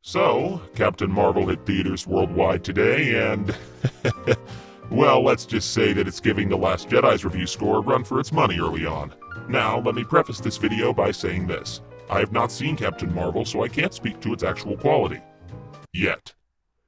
So, Captain Marvel hit theaters worldwide today, and well, let's just say that it's giving The Last Jedi's review score a run for its money early on. Now, let me preface this video by saying this. I have not seen Captain Marvel, so I can't speak to its actual quality. Yet.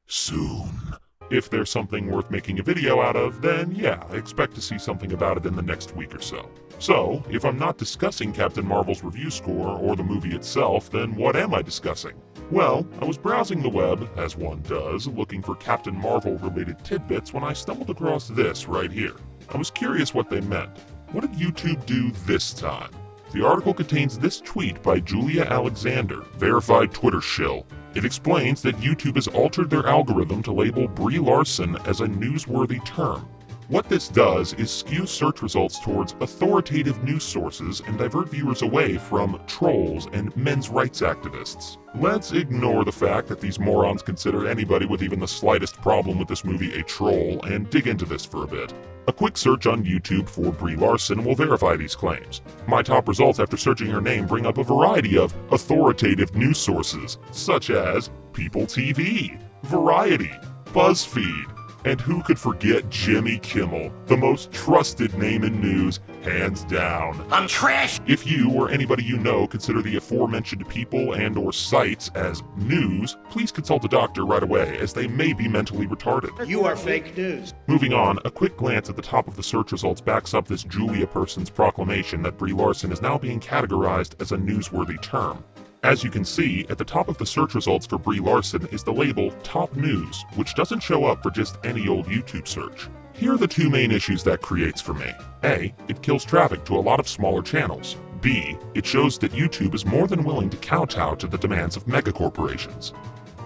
Soon. If there's something worth making a video out of, then yeah, I expect to see something about it in the next week or so. So, if I'm not discussing Captain Marvel's review score or the movie itself, then what am I discussing? Well, I was browsing the web, as one does, looking for Captain Marvel-related tidbits when I stumbled across this right here. I was curious what they meant. What did YouTube do this time? The article contains this tweet by Julia Alexander, verified Twitter shill. It explains that YouTube has altered their algorithm to label Brie Larson as a newsworthy term. What this does is skew search results towards authoritative news sources and divert viewers away from trolls and men's rights activists. Let's ignore the fact that these morons consider anybody with even the slightest problem with this movie a troll and dig into this for a bit. A quick search on YouTube for Brie Larson will verify these claims. My top results after searching her name bring up a variety of authoritative news sources, such as People TV, Variety, BuzzFeed, and who could forget Jimmy Kimmel, the most trusted name in news, hands down. I'm trash! If you or anybody you know consider the aforementioned people and or sites as news, please consult a doctor right away, as they may be mentally retarded. You are fake news. Moving on, a quick glance at the top of the search results backs up this Julia person's proclamation that Brie Larson is now being categorized as a newsworthy term. As you can see, at the top of the search results for Brie Larson is the label Top News, which doesn't show up for just any old YouTube search. Here are the two main issues that creates for me. A, it kills traffic to a lot of smaller channels. B, it shows that YouTube is more than willing to kowtow to the demands of megacorporations.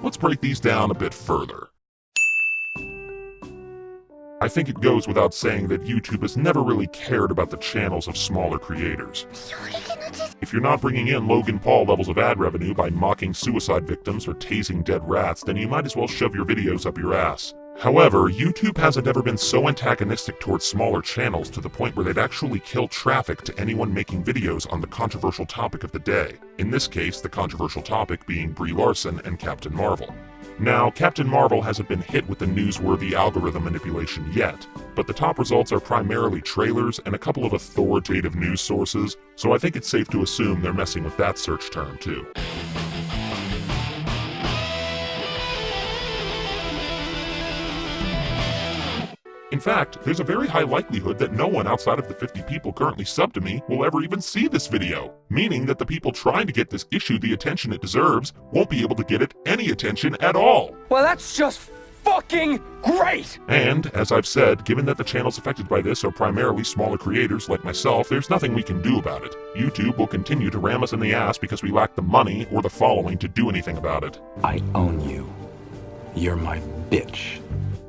Let's break these down a bit further. I think it goes without saying that YouTube has never really cared about the channels of smaller creators. If you're not bringing in Logan Paul levels of ad revenue by mocking suicide victims or tasing dead rats, then you might as well shove your videos up your ass. However, YouTube hasn't ever been so antagonistic towards smaller channels to the point where they'd actually kill traffic to anyone making videos on the controversial topic of the day. In this case, the controversial topic being Brie Larson and Captain Marvel. Now, Captain Marvel hasn't been hit with the newsworthy algorithm manipulation yet, but the top results are primarily trailers and a couple of authoritative news sources, so I think it's safe to assume they're messing with that search term too. In fact, there's a very high likelihood that no one outside of the 50 people currently subbed to me will ever even see this video, meaning that the people trying to get this issue the attention it deserves won't be able to get it any attention at all. Well, that's just fucking great! And, as I've said, given that the channels affected by this are primarily smaller creators like myself, there's nothing we can do about it. YouTube will continue to ram us in the ass because we lack the money or the following to do anything about it. I own you. You're my bitch.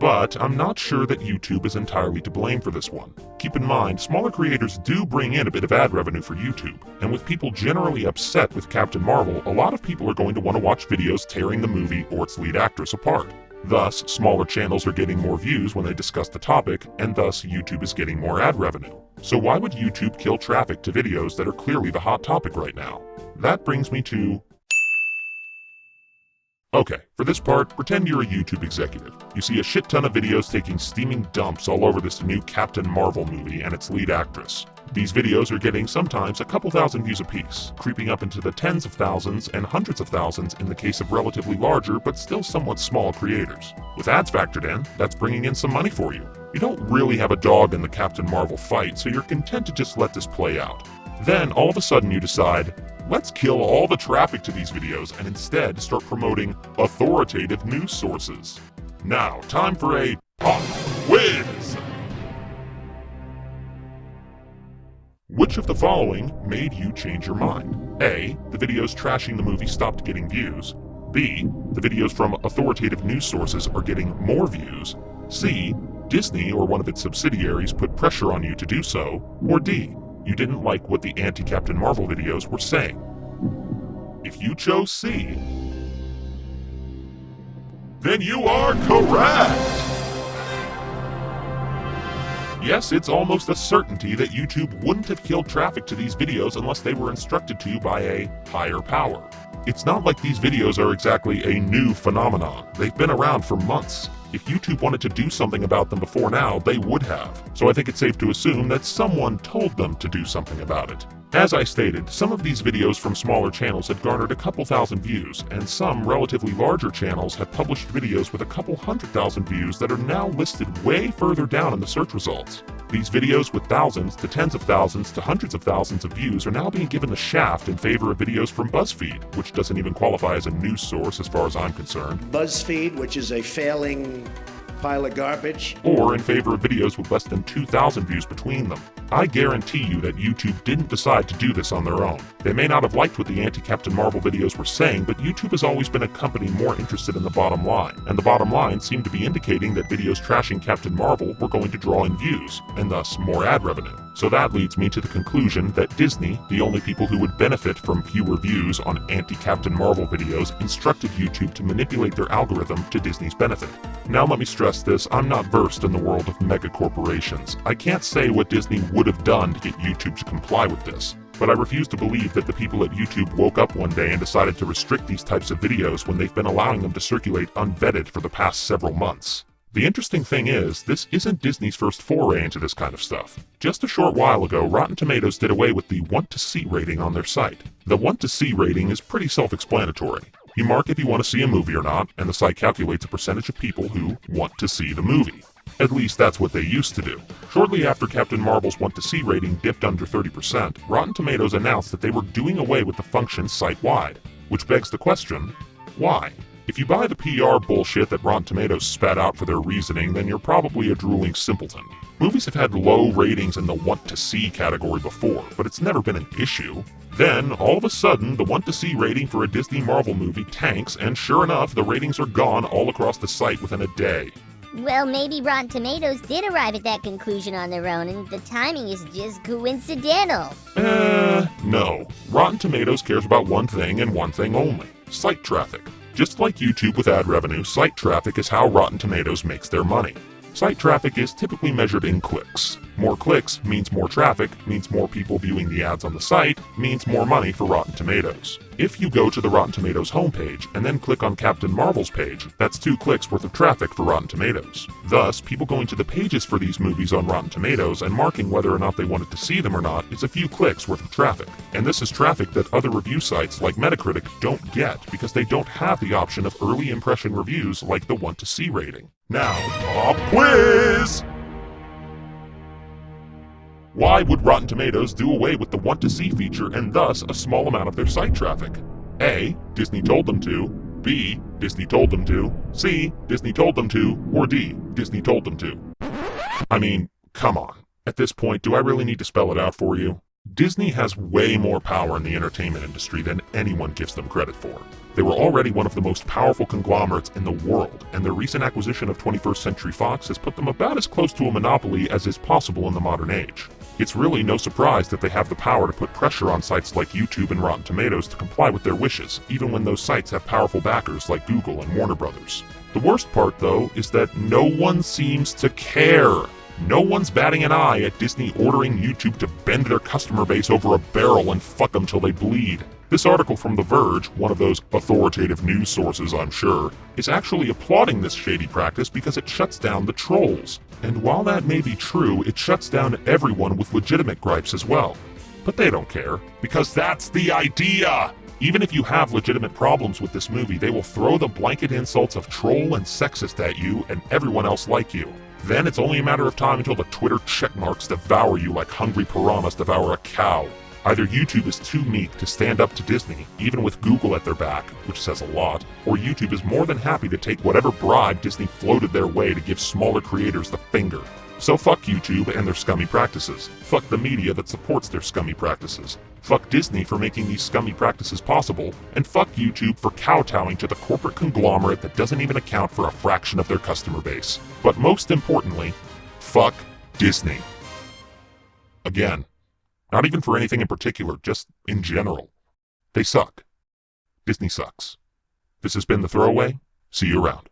But I'm not sure that YouTube is entirely to blame for this one. Keep in mind, smaller creators do bring in a bit of ad revenue for YouTube, and with people generally upset with Captain Marvel, a lot of people are going to want to watch videos tearing the movie or its lead actress apart. Thus, smaller channels are getting more views when they discuss the topic, and thus YouTube is getting more ad revenue. So why would YouTube kill traffic to videos that are clearly the hot topic right now? That brings me to... Okay, for this part, pretend you're a YouTube executive. You see a shit ton of videos taking steaming dumps all over this new Captain Marvel movie and its lead actress. These videos are getting sometimes a couple thousand views apiece, creeping up into the tens of thousands and hundreds of thousands in the case of relatively larger but still somewhat small creators. With ads factored in, that's bringing in some money for you. You don't really have a dog in the Captain Marvel fight, so you're content to just let this play out. Then, all of a sudden you decide, let's kill all the traffic to these videos and instead start promoting authoritative news sources. Now, time for a pop quiz! Which of the following made you change your mind? A, the videos trashing the movie stopped getting views. B, the videos from authoritative news sources are getting more views. C, Disney or one of its subsidiaries put pressure on you to do so. Or D, you didn't like what the anti-Captain Marvel videos were saying. If you chose C, then you are correct! Yes, it's almost a certainty that YouTube wouldn't have killed traffic to these videos unless they were instructed to by a higher power. It's not like these videos are exactly a new phenomenon. They've been around for months. If YouTube wanted to do something about them before now, they would have. So I think it's safe to assume that someone told them to do something about it. As I stated, some of these videos from smaller channels had garnered a couple thousand views, and some relatively larger channels have published videos with a couple 100,000 views that are now listed way further down in the search results. These videos with thousands to tens of thousands to hundreds of thousands of views are now being given the shaft in favor of videos from BuzzFeed, which doesn't even qualify as a news source as far as I'm concerned. BuzzFeed, which is a failing pile of garbage. Or in favor of videos with less than 2,000 views between them. I guarantee you that YouTube didn't decide to do this on their own. They may not have liked what the anti-Captain Marvel videos were saying, but YouTube has always been a company more interested in the bottom line, and the bottom line seemed to be indicating that videos trashing Captain Marvel were going to draw in views, and thus more ad revenue. So that leads me to the conclusion that Disney, the only people who would benefit from fewer views on anti-Captain Marvel videos, instructed YouTube to manipulate their algorithm to Disney's benefit. Now let me stress this, I'm not versed in the world of mega corporations. I can't say what Disney would have done to get YouTube to comply with this, but I refuse to believe that the people at YouTube woke up one day and decided to restrict these types of videos when they've been allowing them to circulate unvetted for the past several months. The interesting thing is, this isn't Disney's first foray into this kind of stuff. Just a short while ago, Rotten Tomatoes did away with the Want to See rating on their site. The Want to See rating is pretty self-explanatory. You mark if you want to see a movie or not, and the site calculates a percentage of people who want to see the movie. At least that's what they used to do. Shortly after Captain Marvel's Want to See rating dipped under 30%, Rotten Tomatoes announced that they were doing away with the function site-wide. Which begs the question, why? If you buy the PR bullshit that Rotten Tomatoes spat out for their reasoning, then you're probably a drooling simpleton. Movies have had low ratings in the Want to See category before, but it's never been an issue. Then, all of a sudden, the Want to See rating for a Disney Marvel movie tanks, and sure enough, the ratings are gone all across the site within a day. Well, maybe Rotten Tomatoes did arrive at that conclusion on their own, and the timing is just coincidental. No. Rotten Tomatoes cares about one thing and one thing only: site traffic. Just like YouTube with ad revenue, site traffic is how Rotten Tomatoes makes their money. Site traffic is typically measured in clicks. More clicks means more traffic, means more people viewing the ads on the site, means more money for Rotten Tomatoes. If you go to the Rotten Tomatoes homepage and then click on Captain Marvel's page, that's 2 clicks worth of traffic for Rotten Tomatoes. Thus, people going to the pages for these movies on Rotten Tomatoes and marking whether or not they wanted to see them or not is a few clicks worth of traffic. And this is traffic that other review sites like Metacritic don't get because they don't have the option of early impression reviews like the Want to See rating. Now, pop quiz! Why would Rotten Tomatoes do away with the Want to See feature and thus a small amount of their site traffic? A. Disney told them to. B. Disney told them to. C. Disney told them to. Or D. Disney told them to. I mean, come on. At this point, do I really need to spell it out for you? Disney has way more power in the entertainment industry than anyone gives them credit for. They were already one of the most powerful conglomerates in the world, and their recent acquisition of 21st Century Fox has put them about as close to a monopoly as is possible in the modern age. It's really no surprise that they have the power to put pressure on sites like YouTube and Rotten Tomatoes to comply with their wishes, even when those sites have powerful backers like Google and Warner Brothers. The worst part, though, is that no one seems to care. No one's batting an eye at Disney ordering YouTube to bend their customer base over a barrel and fuck them till they bleed. This article from The Verge, one of those authoritative news sources I'm sure, is actually applauding this shady practice because it shuts down the trolls. And while that may be true, it shuts down everyone with legitimate gripes as well. But they don't care, because that's the idea! Even if you have legitimate problems with this movie, they will throw the blanket insults of troll and sexist at you and everyone else like you. Then it's only a matter of time until the Twitter checkmarks devour you like hungry piranhas devour a cow. Either YouTube is too meek to stand up to Disney, even with Google at their back, which says a lot, or YouTube is more than happy to take whatever bribe Disney floated their way to give smaller creators the finger. So fuck YouTube and their scummy practices. Fuck the media that supports their scummy practices. Fuck Disney for making these scummy practices possible, and fuck YouTube for kowtowing to the corporate conglomerate that doesn't even account for a fraction of their customer base. But most importantly, fuck Disney. Again, not even for anything in particular, just in general. They suck. Disney sucks. This has been The Throwaway. See you around.